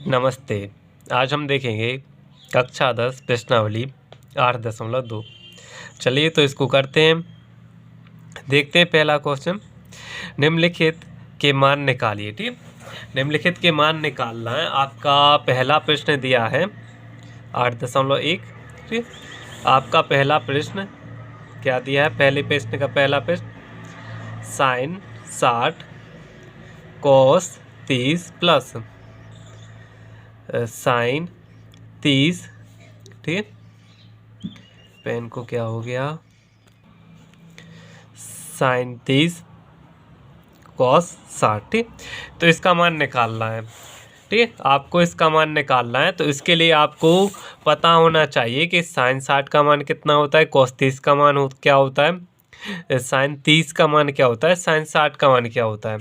नमस्ते। आज हम देखेंगे कक्षा 10 प्रश्नावली 8.2। चलिए तो इसको करते हैं। देखते हैं पहला क्वेश्चन। निम्नलिखित के मान निकालिए। ठीक, निम्नलिखित के मान निकालना है। आपका पहला प्रश्न दिया है 8.1। ठीक, आपका पहला प्रश्न क्या दिया है? पहले प्रश्न का पहला प्रश्न साइन 60 कॉस 30 प्लस साइन 30। ठीक, पेन को क्या हो गया? Sine 30 cos 60। ठीक, तो इसका मान निकालना है। ठीक, आपको इसका मान निकालना है। तो इसके लिए आपको पता होना चाहिए कि साइन 60 का मान कितना होता है, कॉस 30 का मान क्या होता है, साइन 30 का मान क्या होता है, साइन 60 का मान क्या होता है।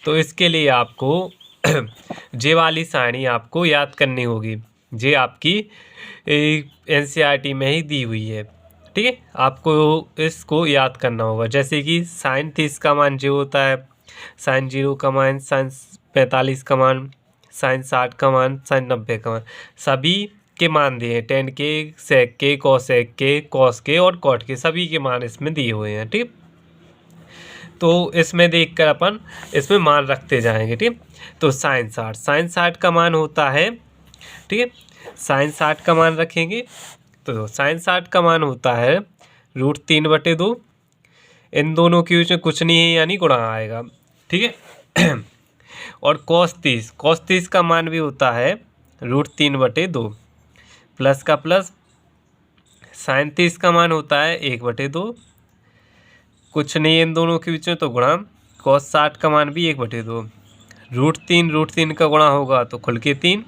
तो इसके लिए आपको जे वाली सारणी आपको याद करनी होगी। जे आपकी एनसीईआरटी में ही दी हुई है। ठीक है, आपको इसको याद करना होगा। जैसे कि साइन 30 का मान 0 होता है, साइन 0 का मान, साइन 45 का मान, साइन 60 का मान, साइन 90 का मान, सभी के मान दिए हैं। टेन के, सेक के, कॉसेक के, कॉस के और कॉट के, सभी के मान इसमें दिए हुए हैं। ठीक, तो इसमें देखकर अपन इसमें मान रखते जाएंगे। ठीक, तो साइन 60 का मान होता है। ठीक है, साइन 60 का मान रखेंगे तो साइन 60 का मान होता है √3/2। इन दोनों के बीच में कुछ नहीं है यानी गुणा आएगा। ठीक है और कॉस 30 का मान भी होता है √3/2 प्लस का प्लस। साइन 30 का मान होता है 1/2, कुछ नहीं है इन दोनों के बीच में तो गुणा। कॉस 60 का मान भी 1/2। √3 का गुणा होगा तो खुल के 3,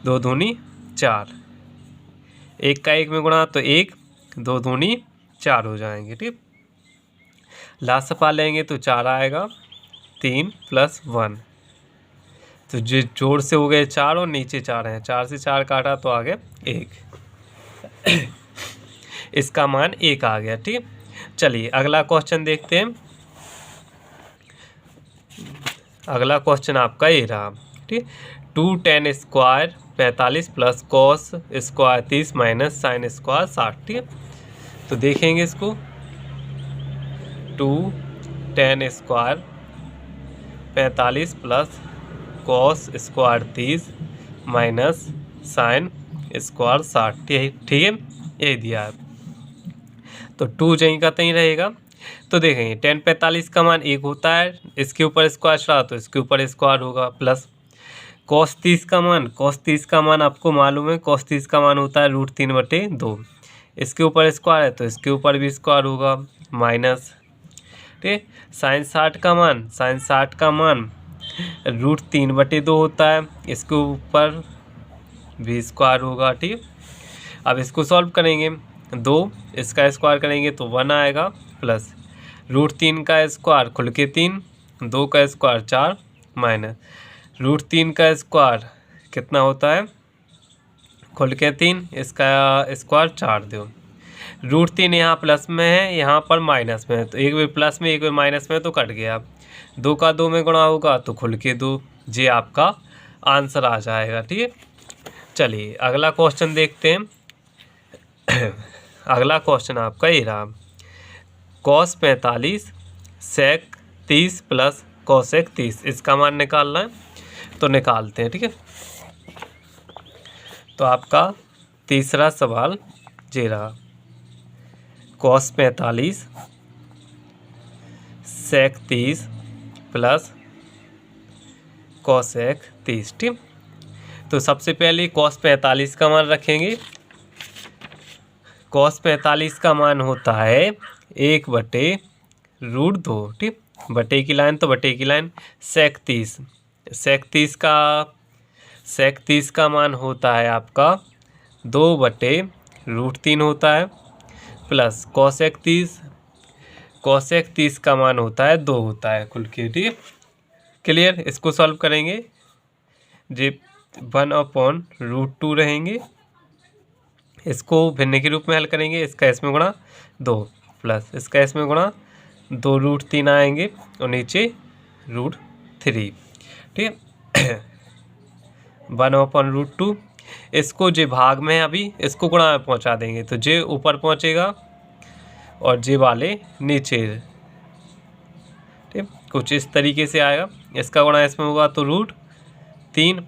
2 दूनी 4, 1 का 1 में गुणा तो 1, 2 दूनी 4 हो जाएंगे। ठीक, लास्ट पा लेंगे तो 4 आएगा, 3 + 1 तो जो जोड़ से हो गए 4 और नीचे 4 हैं। 4 से 4 काटा तो आ गया 1 इसका मान 1 आ गया। ठीक, चलिए अगला क्वेश्चन देखते हैं। अगला क्वेश्चन आपका ये रहा। ठीक, 2 tan square 45 plus cos square 30 minus sine square 60। ठीक, तो देखेंगे इसको। 2 tan square 45 plus cos square 30 minus sine square 60। ठीक है, यही दिया है तो 2 जहीं का तहीं रहेगा। तो देखेंगे tan 45 का मान 1 होता है, इसके ऊपर स्क्वायर चढ़ा तो इसके ऊपर स्क्वायर होगा, प्लस कॉस 30 का मान आपको मालूम है, कॉस 30 का मान होता है √3/2। इसके ऊपर स्क्वायर है तो इसके ऊपर भी स्क्वायर होगा, माइनस। ठीक, साइन 60 का मान √3/2 होता है, इसके ऊपर भी स्क्वायर होगा। ठीक, अब इसको सॉल्व करेंगे, 2 इसका स्क्वायर करेंगे तो 1 आएगा, प्लस √3 का स्क्वायर खुल के 3, 2 का स्क्वायर 4, माइनस √3 का स्क्वायर कितना होता है, खुल के 3, इसका स्क्वायर 4 दो। √3 यहाँ प्लस में है, यहाँ पर माइनस में है, तो एक बार प्लस में एक बार माइनस में तो कट गया। 2 का 2 में गुणा होगा तो खुल के 2, ये आपका आंसर आ जाएगा। ठीक है, चलिए अगला क्वेश्चन देखते हैं। अगला क्वेश्चन आपका ये रहा। कॉस 45 सेक 30 प्लस कॉसेक 30, इसका मान निकालना है तो निकालते हैं। ठीक है, तो आपका तीसरा सवाल ये रहा। कॉस 45 सेक 30 प्लस कॉसेक 30। ठीक, तो सबसे पहले कॉस 45 का मान रखेंगे। कॉस 45 का मान होता है 1/√2। ठीक, बटे की लाइन तो बटे की लाइन। सेक 30 का मान होता है आपका 2/√3 होता है, प्लस कॉसेक 30 का मान होता है 2 होता है कुल के। ठीक, क्लियर। इसको सॉल्व करेंगे, जी 1/√2 रहेंगे। इसको भिन्न के रूप में हल करेंगे, इसका इसमें गुणा 2 प्लस इसका इसमें गुणा 2√3 आएंगे और नीचे √3। ठीक है, 1/√2। इसको जे भाग में अभी इसको गुणा में पहुंचा देंगे तो जे ऊपर पहुंचेगा और जे वाले नीचे। ठीक, कुछ इस तरीके से आएगा। इसका गुणा इसमें होगा तो √3,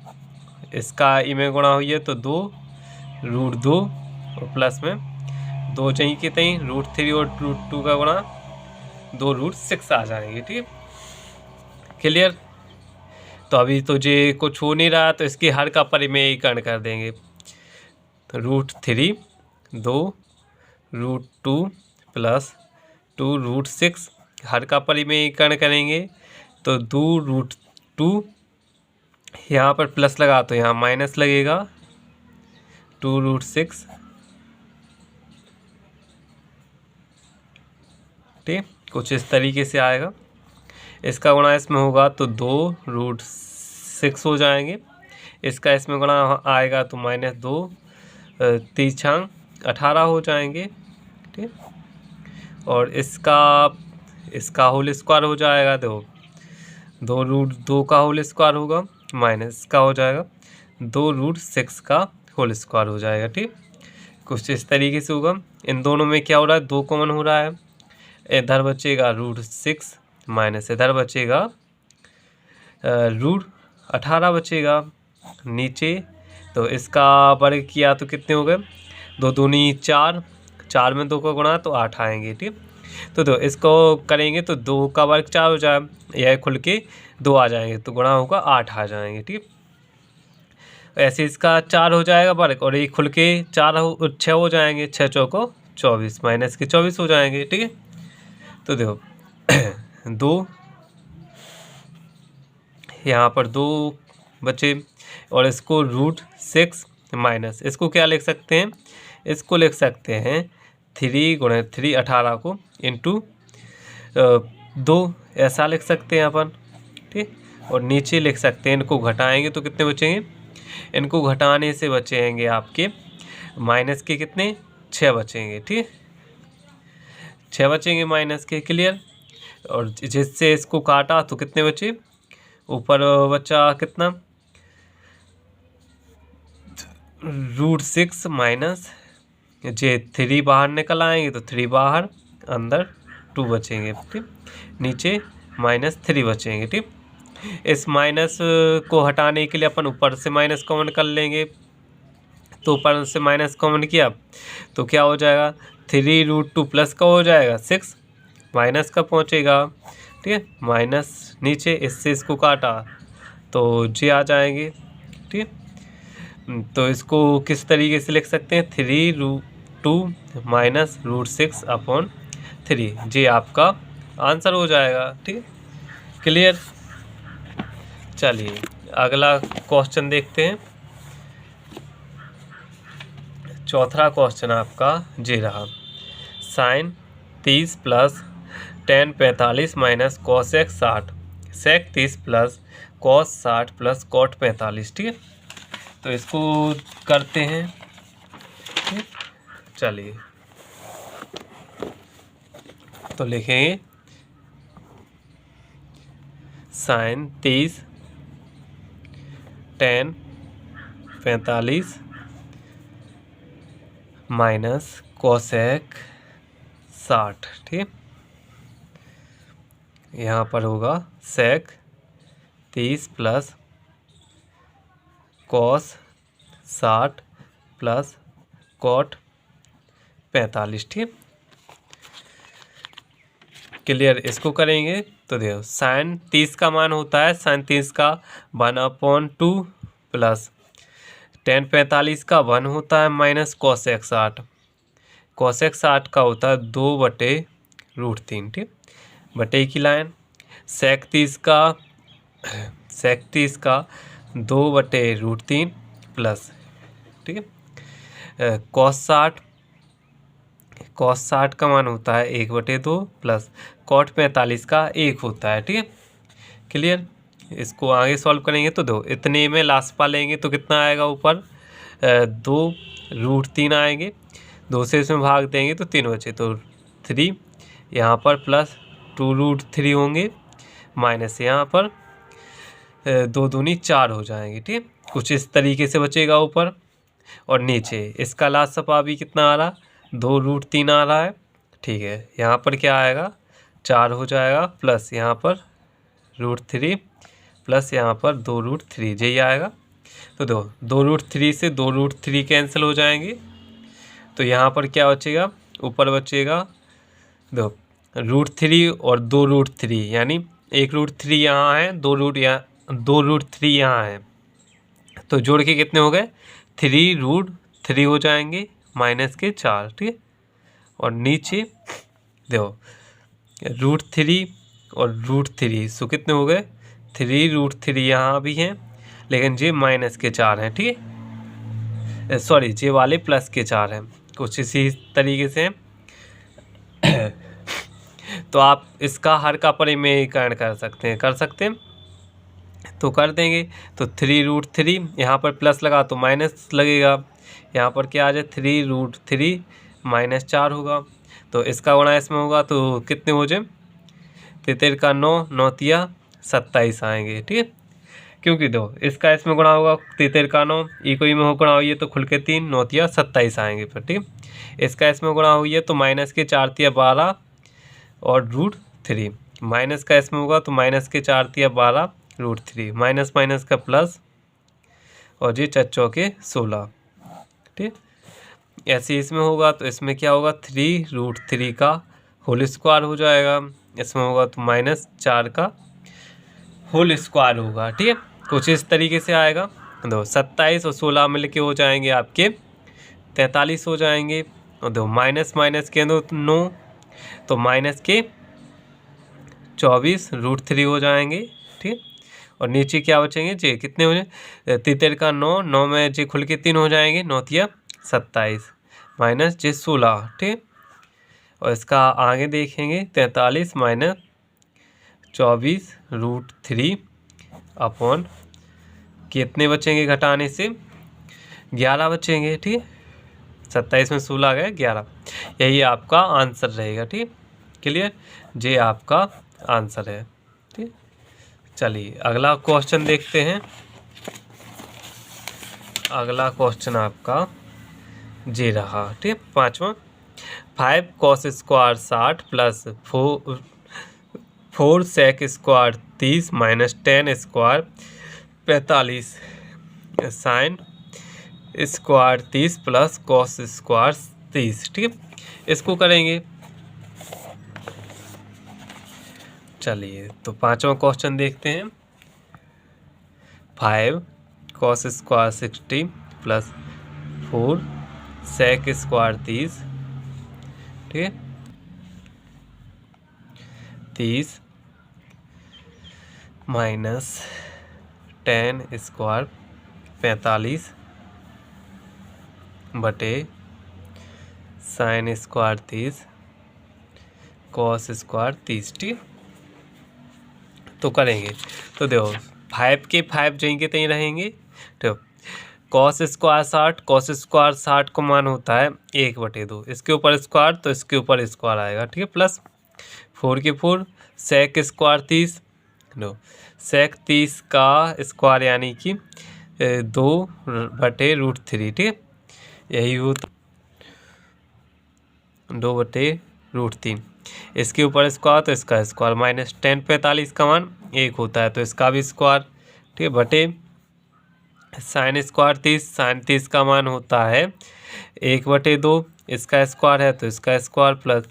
इसका ई में गुणा हुई है तो 2√2 और प्लस में 2 चाहिए कि तहीं √3 और √2 का गुणा 2√6 आ जाएंगे। ठीक, क्लियर। तो अभी तो जे कुछ हो नहीं रहा तो इसके हर का परिमेयीकरण कर देंगे। तो √3 2√2 प्लस 2√6 हर का परिमेयीकरण करेंगे तो 2√2, यहाँ पर प्लस लगा तो यहाँ माइनस लगेगा 2√6। ठीक, कुछ इस तरीके से आएगा। इसका गुणा इसमें होगा तो 2√6 हो जाएंगे। इसका इसमें गुणा आएगा तो -2 3×6 18 हो जाएंगे। ठीक, और इसका होल स्क्वायर हो जाएगा। देखो 2√2 का होल स्क्वायर होगा माइनस का हो जाएगा 2√6 का होल स्क्वायर हो जाएगा। ठीक, कुछ इस तरीके से होगा। इन दोनों में क्या हो रहा है, 2 कॉमन हो रहा है। इधर बचेगा √6 माइनस इधर बचेगा √18 बचेगा नीचे। तो इसका वर्ग किया तो कितने हो गए, 2 दूनी 4, 4 में 2 का गुणा तो 8 आएंगे। ठीक, तो इसको करेंगे तो 2 का वर्ग 4 हो जाए, यह खुल के 2 आ जाएंगे तो गुणा होगा 8 आ जाएंगे। ठीक, ऐसे इसका 4 हो जाएगा वर्ग और ये खुल के 6 हो जाएंगे, 6 चौको 24 माइनस के 24 हो जाएंगे। ठीक है, तो देखो 2 यहाँ पर 2 बचे और इसको √6 माइनस इसको क्या लिख सकते हैं, इसको लिख सकते हैं 3 × 3 18 को इंटू 2 ऐसा लिख सकते हैं अपन। ठीक, और नीचे लिख सकते हैं, इनको घटाएंगे तो कितने बचेंगे, इनको घटाने से बचेंगे आपके माइनस के कितने 6 बचेंगे। ठीक, 6 बचेंगे माइनस के। क्लियर। और जिससे इसको काटा तो कितने बचे, ऊपर बचा कितना √6 माइनस जे 3 बाहर निकल आएंगे तो 3 बाहर, अंदर 2 बचेंगे। ठीक, नीचे -3 बचेंगे। ठीक, इस माइनस को हटाने के लिए अपन ऊपर से माइनस कॉमन कर लेंगे। तो ऊपर से माइनस कॉमन किया तो क्या हो जाएगा, 3√2 प्लस का हो जाएगा 6 माइनस का पहुंचेगा। ठीक है, माइनस नीचे इससे इसको काटा तो जे आ जाएंगे। ठीक, तो इसको किस तरीके से लिख सकते हैं, 3√2 माइनस √6/3 जे आपका आंसर हो जाएगा। ठीक है, क्लियर। चलिए अगला क्वेश्चन देखते हैं। चौथा क्वेश्चन आपका जे रहा, sin 30 plus tan 45 minus cosec 60 sec 30 plus cos 60 plus cot 45। ठीक है, तो इसको करते हैं। ठीक, चलिए तो लिखेंगे sin 30 tan 45 माइनस कोसेक 60। ठीक, यहाँ पर होगा सेक 30 प्लस कॉस 60 प्लस कॉट 45। ठीक, क्लियर। इसको करेंगे तो देखो साइन 30 का मान होता है, साइन 30 का 1/2 प्लस tan 45 का 1 होता है माइनस कोसेक 60, कोसेक 60 का होता है 2/√3। ठीक, बटे की लाइन सेक 30 का 2/√3 प्लस। ठीक है, कॉस 60 का मान होता है 1/2 प्लस कॉट 45 का 1 होता है। ठीक है, क्लियर। इसको आगे सॉल्व करेंगे तो दो इतने में लास्ट पा लेंगे तो कितना आएगा, ऊपर 2√3 आएंगे, 2 से इसमें भाग देंगे तो 3 बचे तो 3 यहाँ पर प्लस 2√3 होंगे माइनस यहाँ पर 2 दूनी 4 हो जाएंगे। ठीक, कुछ इस तरीके से बचेगा ऊपर और नीचे। इसका लासपा भी कितना आ रहा, 2√3 आ रहा है। ठीक है, यहाँ पर क्या आएगा, 4 हो जाएगा, प्लस यहाँ पर √3 प्लस यहाँ पर 2√3 यही आएगा। तो दो 2√3 से 2√3 कैंसिल हो जाएंगे, तो यहाँ पर क्या बचेगा, ऊपर बचेगा दो √3 और 2√3, यानी 1√3 यहाँ है, 2√3 यहाँ है, तो जोड़ के कितने हो गए, 3√3 हो जाएंगे माइनस के 4। ठीक है, और नीचे देखो √3 और √3, सो कितने हो गए, 3√3 यहाँ भी हैं, लेकिन जे माइनस के 4 हैं। ठीक है, सॉरी जे वाले प्लस के 4 हैं, कुछ इसी तरीके से तो आप इसका हर का परिमेयीकरण कर सकते हैं, तो कर देंगे। तो 3√3 यहाँ पर प्लस लगा तो माइनस लगेगा, यहाँ पर क्या आ जाए, 3√3 माइनस 4 होगा, तो इसका गुणा इसमें होगा तो कितने हो जाए, 3 का 9, 9 तिया 27 आएंगे। ठीक है, क्योंकि दो इसका इसमें गुणा होगा, 3 का 9, ई को ई में हो गुणा हुई है तो खुल के 3, 9 तिया 27 आएंगे फिर। ठीक, इसका इसमें गुणा हुई है तो माइनस के 4 तिया 12 और √3, माइनस का इसमें होगा तो माइनस के 4 तिया 12 √3, माइनस माइनस का प्लस और ये 4 चौके 16। ठीक, ऐसे इसमें होगा तो इसमें क्या होगा, 3√3 का होल स्क्वायर हो जाएगा, इसमें होगा तो -4 का होल स्क्वायर होगा। ठीक है, कुछ इस तरीके से आएगा। दो 27 और 16 मिल के हो जाएंगे आपके 43 हो जाएंगे, और दो माइनस माइनस के दो 9, तो माइनस के 24 √3 हो जाएंगे। ठीक, और नीचे क्या बचेंगे जे, कितने हो जाए, 3 का 9, 9 में जे खुल के 3 हो जाएंगे, 9 तिया 27 माइनस जे 16। ठीक, और इसका आगे देखेंगे 43 माइनस 24 √3 अपॉन कितने बचेंगे घटाने से, 11 बचेंगे। ठीक है, 27 में 16 गए 11, यही आपका आंसर रहेगा। ठीक, क्लियर, जे आपका आंसर है। ठीक, चलिए अगला क्वेश्चन देखते हैं। अगला क्वेश्चन आपका जे रहा। ठीक, 5वां, 5 cos square 60 plus 4 sec square 30 minus 10 square 45 sine square 30 plus cos square 30। ठीक है, इसको करेंगे। चलिए तो 5वां क्वेश्चन देखते हैं। 5 cos square 60 plus 4 sec square 30। ठीक है, 30 माइनस 10 स्क्वायर 45 बटे साइन स्क्वायर 30 कॉस स्क्वायर 30। ठीक, तो करेंगे। तो देखो 5 के 5 जहीं के तहीं रहेंगे। तो कॉस स्क्वायर 60, कॉस स्क्वायर 60 को मान होता है 1/2, इसके ऊपर स्क्वायर तो इसके ऊपर स्क्वायर आएगा। ठीक है, प्लस 4 के 4 सेक स्क्वायर 30, नो सेक 30 का स्क्वायर यानी कि 2/√3। ठीक है, यही होता 2/√3, इसके ऊपर स्क्वायर तो इसका स्क्वायर, माइनस 10 45 का मान 1 होता है तो इसका भी स्क्वायर। ठीक है, बटे साइन स्क्वायर 30, साइन 30 का मान होता है 1/2, इसका स्क्वायर है तो इसका स्क्वायर, प्लस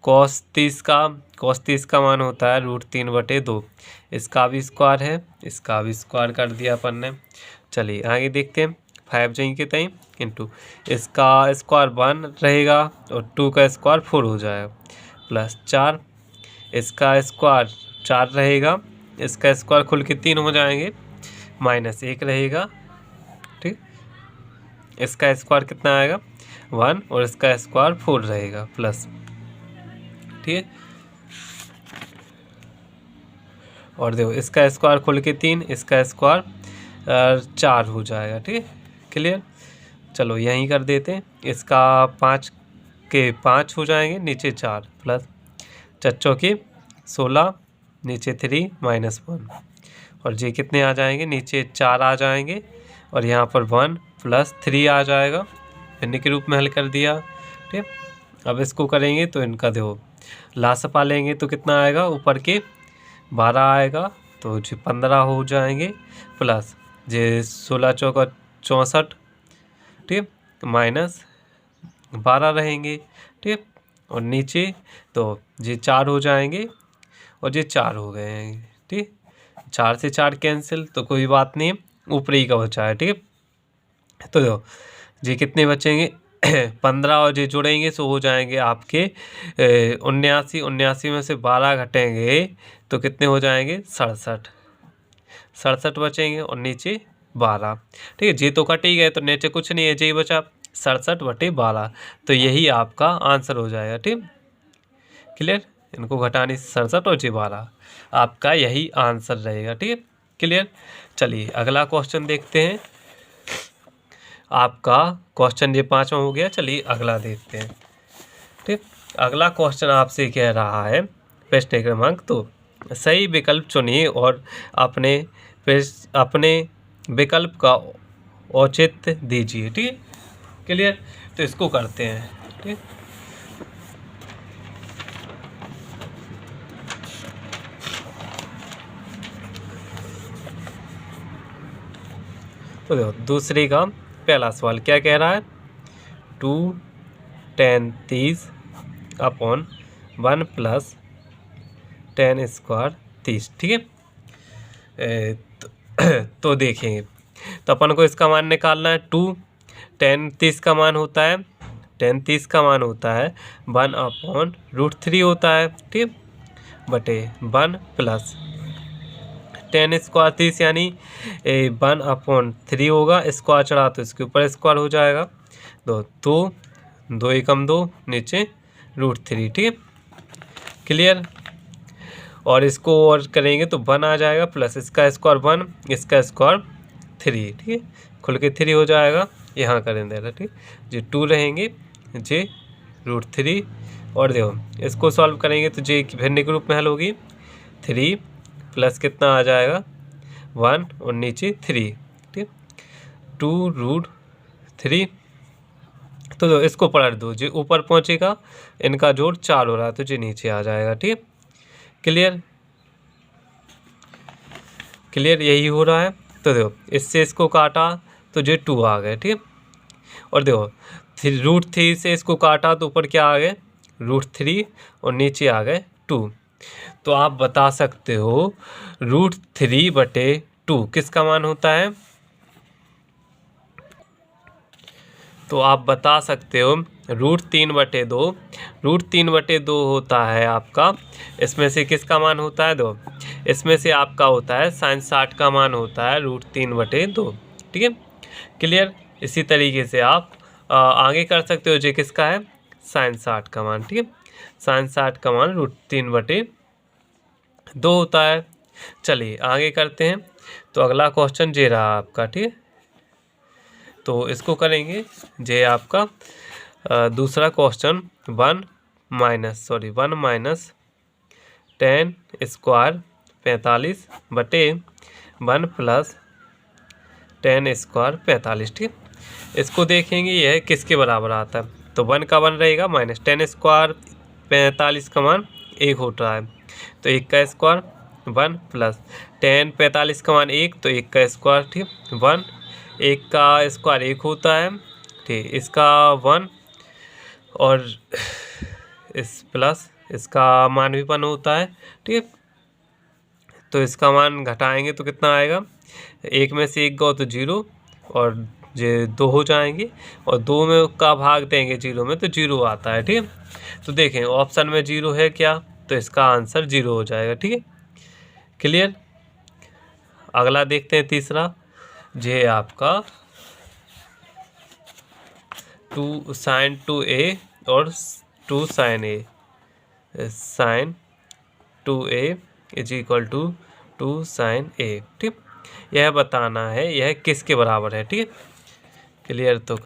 कॉस 30 का मान होता है √3/2, इसका भी स्क्वायर है, इसका भी स्क्वायर कर दिया अपन ने। चलिए आगे देखते हैं। 5 जहीं के तहीं इंटू इसका स्क्वायर 1 रहेगा और 2 का स्क्वायर 4 हो जाएगा, प्लस 4 इसका स्क्वायर 4 रहेगा, इसका स्क्वायर खुल के 3 हो जाएंगे, माइनस 1 रहेगा। ठीक, इसका स्क्वायर कितना आएगा 1 और इसका स्क्वायर 4 रहेगा, प्लस। ठीक है, और देखो इसका स्क्वायर खुल के 3, इसका स्क्वायर 4 हो जाएगा। ठीक है, क्लियर। चलो यहीं कर देते हैं, इसका 5 के 5 हो जाएंगे, नीचे 4 प्लस 4 चौके 16, नीचे 3 -1, और जी कितने आ जाएंगे, नीचे 4 आ जाएंगे और यहाँ पर 1 + 3 आ जाएगा, भिन्न के रूप में हल कर दिया। ठीक, अब इसको करेंगे तो इनका देखो लासपा लेंगे तो कितना आएगा, ऊपर के 12 आएगा तो जी 15 हो जाएंगे, प्लस जे 16 चौका 64, ठीक, -12 रहेंगे। ठीक, और नीचे तो जी 4 हो जाएंगे और ये 4 हो गए हैं। ठीक, 4 से 4 कैंसिल तो कोई बात नहीं, ऊपरी का बचा है। ठीक, तो देखो जी कितने बचेंगे 15 और जो जोड़ेंगे तो हो जाएंगे आपके 79। 79 में से 12 घटेंगे तो कितने हो जाएंगे 67। 67 बचेंगे और नीचे 12। ठीक है, जी तो कट ही गए तो नीचे कुछ नहीं है, जी बचा 67/12। तो यही आपका आंसर हो जाएगा। ठीक, क्लियर, इनको घटाने से 67 और जी 12 आपका यही आंसर रहेगा। ठीक है, क्लियर। चलिए अगला क्वेश्चन देखते हैं। आपका क्वेश्चन ये 5वां हो गया। चलिए अगला देखते हैं। ठीक, अगला क्वेश्चन आपसे कह रहा है प्रश्न क्रमांक 2, सही विकल्प चुनिए और अपने विकल्प का औचित्य दीजिए। ठीक, क्लियर। तो इसको करते हैं। ठीक, तो देखो दूसरे का पहला सवाल क्या कह रहा है, 2 tan 30/1 + tan स्क्वायर 30। ठीक है, तो देखेंगे तो अपन को इसका मान निकालना है। 2 tan 30 का मान होता है, tan 30 का मान होता है 1/√3 होता है। ठीक, बटे 1 + tan स्क्वायर 30 यानी 1/3 होगा, स्क्वायर चढ़ा तो इसके ऊपर स्क्वायर हो जाएगा। 2 एकम 2 नीचे √3। ठीक, क्लियर। और इसको और करेंगे तो 1 आ जाएगा, प्लस इसका स्क्वायर 1, इसका स्क्वायर 3। ठीक है, खुल के 3 हो जाएगा, यहाँ करें देगा। ठीक, जी 2 रहेंगे, जे √3 और देखो इसको सॉल्व करेंगे तो जे भिन्न के रूप में हल होगी। 3 प्लस कितना आ जाएगा 1 और नीचे 3। ठीक, 2√3। तो इसको पलट दो, जो ऊपर पहुँचेगा इनका जोड़ 4 हो रहा है तो जो नीचे आ जाएगा। ठीक, क्लियर, क्लियर, यही हो रहा है। तो देखो इससे इसको काटा तो जो 2 आ गए। ठीक, और देखो √3 से इसको काटा तो ऊपर क्या आ गए √3 और नीचे आ गए 2। तो आप बता सकते हो √3/2 किसका मान होता है। तो आप बता सकते हो √3/2, √3/2 होता है आपका, इसमें से किसका मान होता है 2, इसमें से आपका होता है sin 60 का मान होता है √3/2। ठीक है, क्लियर। इसी तरीके से आप आगे कर सकते हो, जो किसका है sin 60 का मान। ठीक है, sin 60 का मान √3/2 होता है। चलिए आगे करते हैं। तो अगला क्वेश्चन जे रहा आपका। ठीक है, तो इसको करेंगे जे आपका दूसरा question 1 - tan square 45/1 + tan square 45। ठीक, इसको देखेंगे यह किसके बराबर आता है। तो 1 का 1 रहेगा, माइनस tan स्क्वायर 45 का मान 1 होता है तो 1 का स्क्वायर 1 + tan 45 का मान 1 तो 1 का स्क्वायर। ठीक, 1, 1 का स्क्वायर 1 होता है। ठीक, इसका 1 और इस प्लस इसका मान भी 1 होता है। ठीक, तो इसका मान घटाएंगे तो कितना आएगा, 1 में से 1 गो तो 0 और ये 2 हो जाएंगे और 2 में का भाग देंगे 0 में तो 0 आता है। ठीक, तो देखें ऑप्शन में 0 है क्या, तो इसका आंसर 0 हो जाएगा। ठीक है, क्लियर। अगला देखते हैं तीसरा, जे आपका 2 sin 2a और 2 sin a, sin 2a = 2 sin a। ठीक, यह बताना है यह किसके बराबर है। ठीक है, क्लियर। तो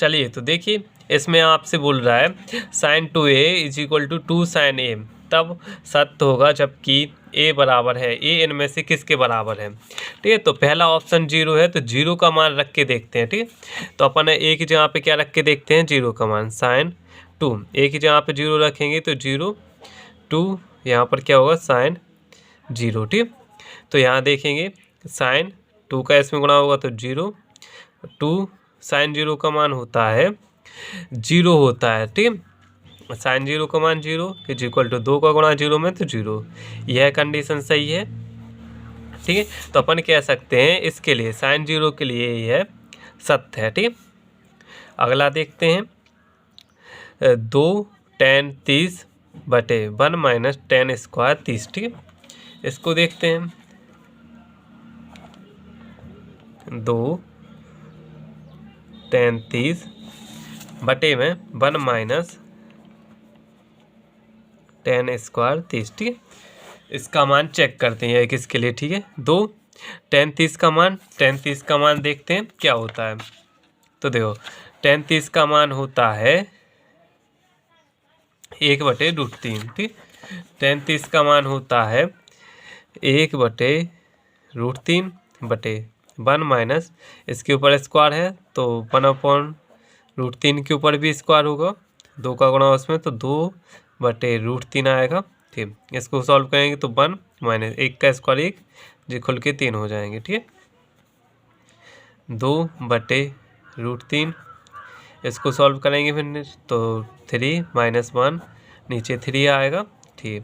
चलिए तो देखिए इसमें आपसे बोल रहा है sin 2a = 2 sin a तब सत्य होगा जबकि ए बराबर है, ए इनमें से किसके बराबर है। ठीक है, तो पहला ऑप्शन 0 है, तो 0 का मान रख के देखते हैं। ठीक है, तो अपन ए की जगह पे क्या रख के देखते हैं, 0 का मान sin 2। ए की जगह पे 0 रखेंगे तो 0 2, यहाँ पर क्या होगा sin 0। ठीक, तो यहाँ देखेंगे sin 2 का इसमें गुणा होगा तो 0 2 sin 0 का मान होता है 0 होता है। ठीक, sin 0 का मान 0 इज इक्वल टू 2 का गुणा 0 में तो 0, यह कंडीशन सही है। ठीक है, तो अपन कह सकते हैं इसके लिए sin 0 के लिए यह सत्य है। ठीक, अगला देखते हैं 2 tan 30 बटे 1 माइनस tan स्क्वायर 30। ठीक, इसको देखते हैं 2 tan 30 बटे में 1 माइनस tan स्क्वायर 30। ठीक है, इसका मान चेक करते हैं किसके लिए। ठीक है, 2 tan 30 का मान देखते हैं क्या होता है। तो देखो tan 30 का मान होता है 1/√3। ठीक, tan 30 का मान होता है 1/√3 बटे 1 माइनस इसके ऊपर स्क्वायर है तो 1/√3 के ऊपर भी स्क्वायर होगा, 2 का गुणा उसमें तो 2/√3 आएगा। ठीक, इसको सॉल्व करेंगे तो 1 माइनस 1 का स्क्वायर 1 जो खुल के 3 हो जाएंगे। ठीक है, 2/√3 इसको सॉल्व करेंगे फिर तो 3 माइनस 1 नीचे 3 आएगा। ठीक,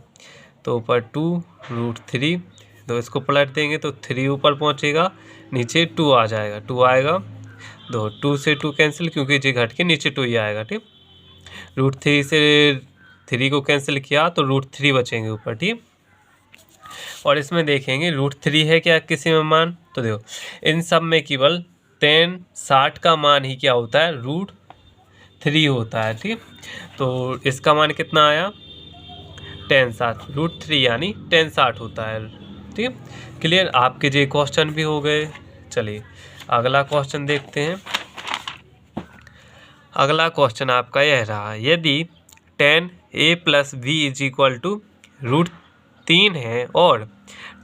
तो ऊपर 2√3 तो इसको पलट देंगे तो 3 ऊपर पहुंचेगा, नीचे 2 आ जाएगा, 2 आएगा, 2 से 2 कैंसिल क्योंकि जी घट के नीचे 2 ही आएगा। ठीक, √3 से 3 को कैंसिल किया तो √3 बचेंगे ऊपर। ठीक, और इसमें देखेंगे √3 है क्या किसी में मान, तो देखो इन सब में केवल tan 60 का मान ही क्या होता है, √3 होता है। ठीक, तो इसका मान कितना आया tan 60 √3 यानी tan 60 होता है। ठीक, क्लियर, आपके जो क्वेश्चन भी हो गए। चलिए अगला क्वेश्चन देखते हैं। अगला क्वेश्चन आपका यह रहा, यदि tan a + b is equal to √3 है और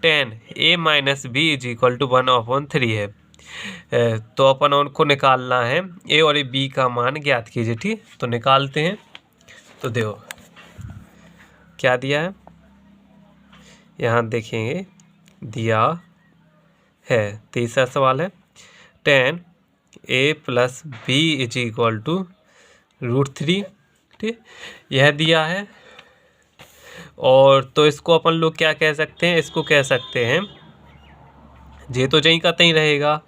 tan a - b is equal to 1/3 है, तो अपन उनको निकालना है, ए और बी का मान ज्ञात कीजिए। ठीक, तो निकालते हैं। तो देखो क्या दिया है, यहाँ देखेंगे दिया है, तीसरा सवाल है tan a + b is equal to √3। ठीक, यह दिया है और तो इसको अपन लोग क्या कह सकते हैं, इसको कह सकते हैं ये तो जहीं का तहीं रहेगा,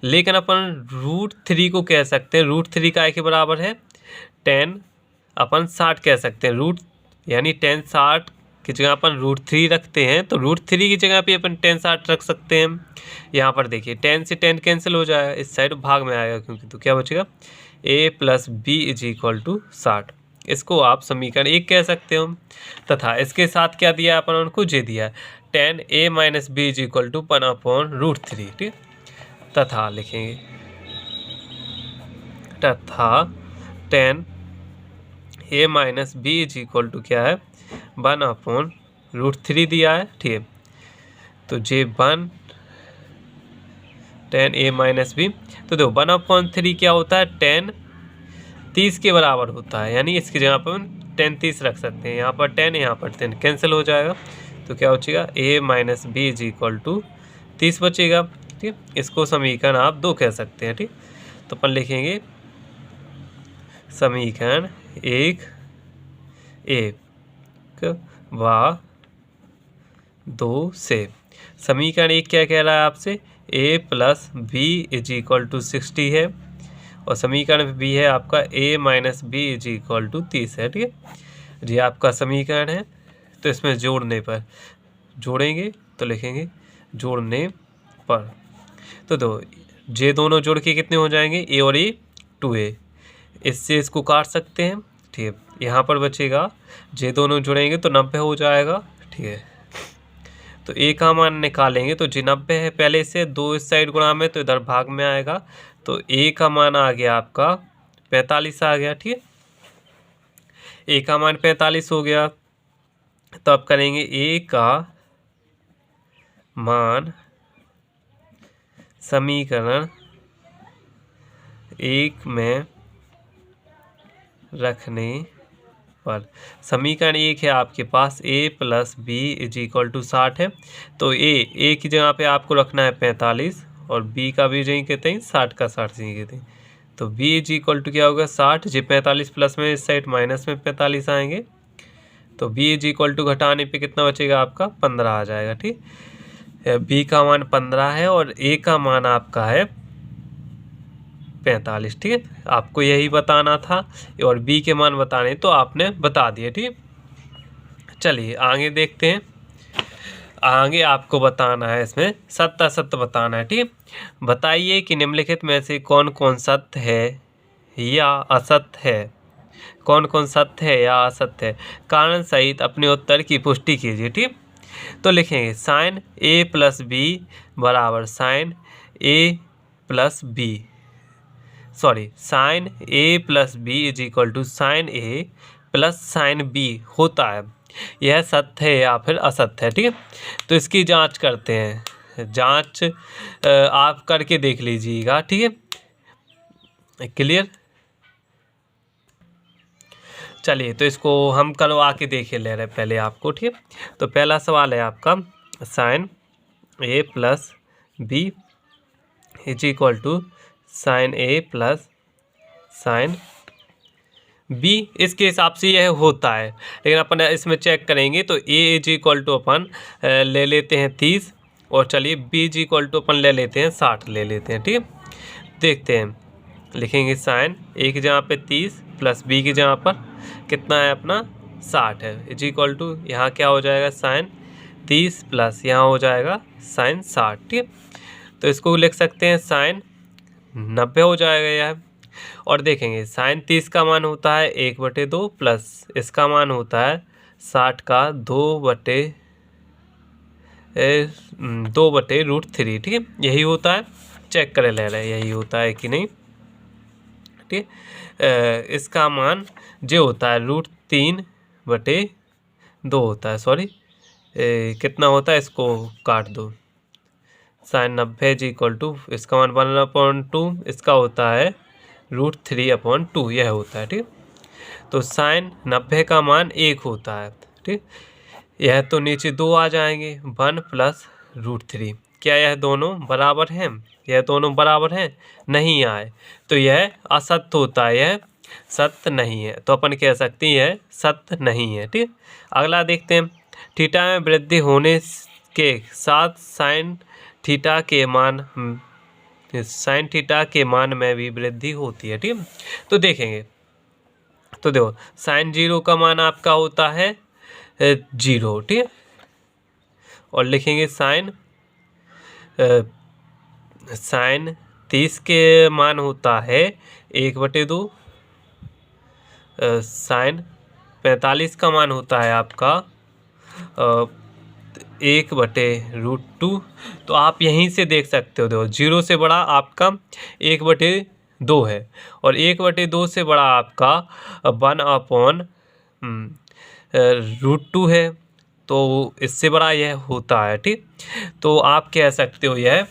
लेकिन अपन √3 को कह सकते हैं, √3 का के बराबर है tan अपन 60 कह सकते हैं, यानी tan 60 की जगह अपन √3 रखते हैं तो √3 की जगह पे अपन tan 60 रख सकते हैं। यहाँ पर देखिए tan से tan कैंसिल हो जाएगा, इस साइड भाग में आएगा क्योंकि, तो क्या बचेगा a + b is equal to 60। इसको आप समीकरण 1 कह सकते हो, तथा इसके साथ क्या दिया अपन उनको जे दिया tan a - b is equal to 1/√3। ठीक, तथा लिखेंगे तथा tan a - b is equal to क्या है 1/√3 दिया है। ठीक, तो जे 1 tan a - b, तो देखो 1/3 क्या होता है tan 30 के बराबर होता है, यानी इसकी जगह पर tan 30 रख सकते हैं, यहाँ पर tan यहाँ पर tan कैंसिल हो जाएगा, तो क्या बचेगा a - b is equal to 30 बचेगा। ठीक, इसको समीकरण आप 2 कह सकते हैं। ठीक, तो अपन लिखेंगे समीकरण 1 व 2 से। समीकरण 1 क्या कह रहा है आपसे, a + b is equal to 60 है, और समीकरण b है आपका a - b is equal to 30 है। ठीक है, ये आपका समीकरण है। तो इसमें जोड़ने पर जोड़ेंगे तो लिखेंगे जोड़ने पर, तो दो जे दोनों जोड़ के कितने हो जाएंगे, a और a 2a, इससे इसको काट सकते हैं। ठीक है, यहाँ पर बचेगा जे दोनों जुड़ेंगे तो 90 हो जाएगा। ठीक है, तो a का मान निकालेंगे तो जी 90 है पहले से, 2 इस साइड गुणा में तो इधर भाग में आएगा, तो a का मान आ गया आपका 45 आ गया। ठीक है, a का मान 45 हो गया, तो अब करेंगे a का मान समीकरण 1 में रखने पर, समीकरण 1 है आपके पास a + b = 60 है। तो a की जगह पे आपको रखना है 45 और b का भी यही कहते हैं 60 का 60 यही कहते हैं। तो b = क्या होगा 60, जी 45 प्लस में इस साइड माइनस में 45 आएंगे। तो b = घटाने पे कितना बचेगा आपका 15 आ जाएगा। ठीक, b का मान 15 है और a का मान आपका है 45। ठीक है, आपको यही बताना था और b के मान बताने तो आपने बता दिए। ठीक, चलिए आगे देखते हैं। आगे आपको बताना है इसमें सत्य असत्य बताना है। ठीक, बताइए कि निम्नलिखित में से कौन कौन सत्य है या असत्य है, कौन कौन सत्य है या असत्य है, कारण सहित अपने उत्तर की पुष्टि कीजिए। ठीक, तो लिखेंगे sin a + b बराबर sin a + b, sorry sin a + b = sin a + sin b होता है। यह सत्य है या फिर असत्य है। ठीक है, तो इसकी जांच करते हैं। जांच आप करके देख लीजिएगा। ठीक है, क्लियर। चलिए तो इसको हम करवा के देखे ले रहे पहले आपको। ठीक है, तो पहला सवाल है आपका sin a + b = sin a + sin b, इसके हिसाब से यह होता है। लेकिन अपन इसमें चेक करेंगे तो a = अपन ले लेते हैं 30 और चलिए b = अपन ले लेते हैं 60 ले लेते हैं। ठीक है, देखते हैं। लिखेंगे sin a की जगह पे 30 + b की जगह पर कितना है अपना 60 है, = यहाँ क्या हो जाएगा sin 30 प्लस यहाँ हो जाएगा sin 60। ठीक है, तो इसको लिख सकते हैं sin 90 हो जाएगा यह। और देखेंगे sin 30 का मान होता है 1/2 प्लस इसका मान होता है 60 का 2/√3। ठीक है, यही होता है। चेक करे ले रहे यही होता है कि नहीं। ठीक, इसका मान जो होता है √3/2 होता है। सॉरी, कितना होता है इसको काट दो। sin 90 = इसका मान 1/2, इसका होता है √3/2, यह होता है। ठीक, तो sin 90 का मान 1 होता है। ठीक, यह तो नीचे 2 आ जाएंगे 1 + √3। क्या यह दोनों बराबर हैं? यह दोनों बराबर हैं, नहीं आए तो यह असत्य होता है, यह सत्य नहीं है। तो अपन कह सकते हैं यह सत्य नहीं है। ठीक, अगला देखते हैं। थीटा में वृद्धि होने के साथ sin थीटा के मान में भी वृद्धि होती है। ठीक, तो देखेंगे तो देखो sin 0 का मान आपका होता है 0। ठीक, और लिखेंगे sin 30 के मान होता है 1/2। sin 45 का मान होता है आपका 1/√2। तो आप यहीं से देख सकते हो, देखो 0 से बड़ा आपका 1/2 है और 1/2 से बड़ा आपका 1/√2 है, तो इससे बड़ा यह होता है। ठीक, तो आप कह सकते हो यह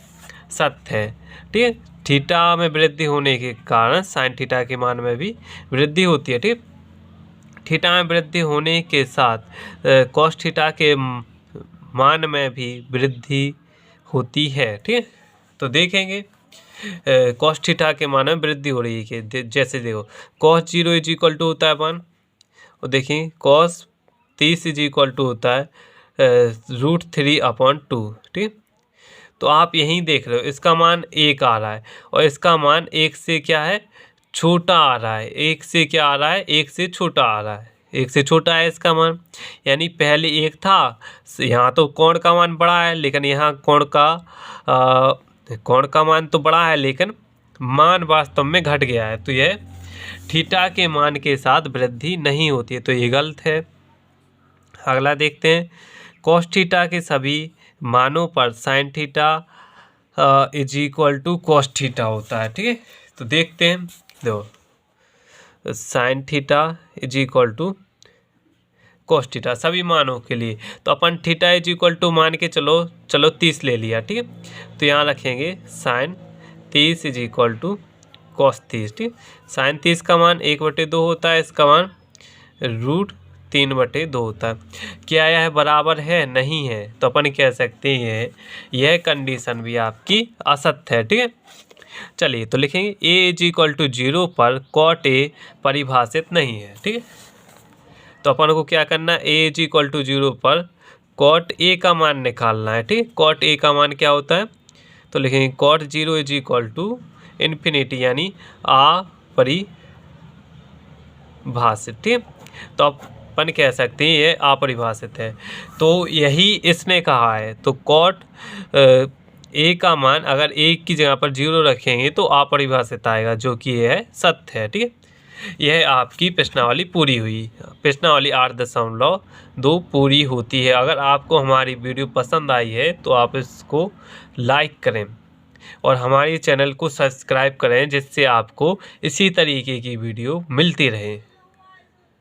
सत्य है। ठीक, थीटा में वृद्धि होने के कारण sin थीटा के मान में भी वृद्धि होती है। ठीक, थीटा में वृद्धि होने के साथ cos थीटा के मान में भी वृद्धि होती है। ठीक, तो देखेंगे cos थीटा के मान में वृद्धि हो रही है कि जैसे देखो cos 0 = होता है 1 और देखिए cos 30 = होता है √3/2। ठीक, तो आप यहीं देख रहे हो इसका मान 1 आ रहा है और इसका मान 1 से क्या है छोटा आ रहा है। 1 से क्या आ रहा है, 1 से छोटा आ रहा है, 1 से छोटा है इसका मान। यानी पहले 1 था, यहाँ तो कोण का मान बड़ा है लेकिन यहाँ कोण का मान तो बड़ा है लेकिन मान वास्तव में घट गया है। तो यह थीटा के मान के साथ वृद्धि नहीं होती है, तो ये गलत है। अगला देखते हैं। cos थीटा के सभी मानों पर sin थीटा = cos थीटा होता है। ठीक है, तो देखते हैं। देखो sin थीटा = cos थीटा सभी मानों के लिए। तो अपन थीटा इज इक्वल टू मान के चलो 30 ले लिया, ठीक है। तो यहाँ रखेंगे sine 30 is equal to cos 30, ठीक। साइन 30 का मान 1/2 होता है, इसका मान √3/2 होता है। क्या यह बराबर है? नहीं है। तो अपन कह सकते हैं यह कंडीशन भी आपकी असत्य है, ठीक है। चलिए तो लिखेंगे a इज इक्वल टू 0 पर cot a परिभाषित नहीं है, ठीक है। तो अपन को क्या करना है, a इज इक्वल टू 0 पर cot a का मान निकालना है, ठीक। cot a का मान क्या होता है? तो लिखेंगे cot 0 is equal to infinity यानी अपरिभाषित, ठीक। तो अपन कह सकते हैं ये अपरिभाषित है। तो यही इसने कहा है। तो cot a का मान अगर a की जगह पर 0 रखेंगे तो अपरिभाषित आएगा, जो कि यह सत्य है, ठीक है। यह आपकी प्रश्नावली पूरी हुई। प्रश्नावली 8.2 पूरी होती है। अगर आपको हमारी वीडियो पसंद आई है तो आप इसको लाइक करें और हमारे चैनल को सब्सक्राइब करें, जिससे आपको इसी तरीके की वीडियो मिलती रहे।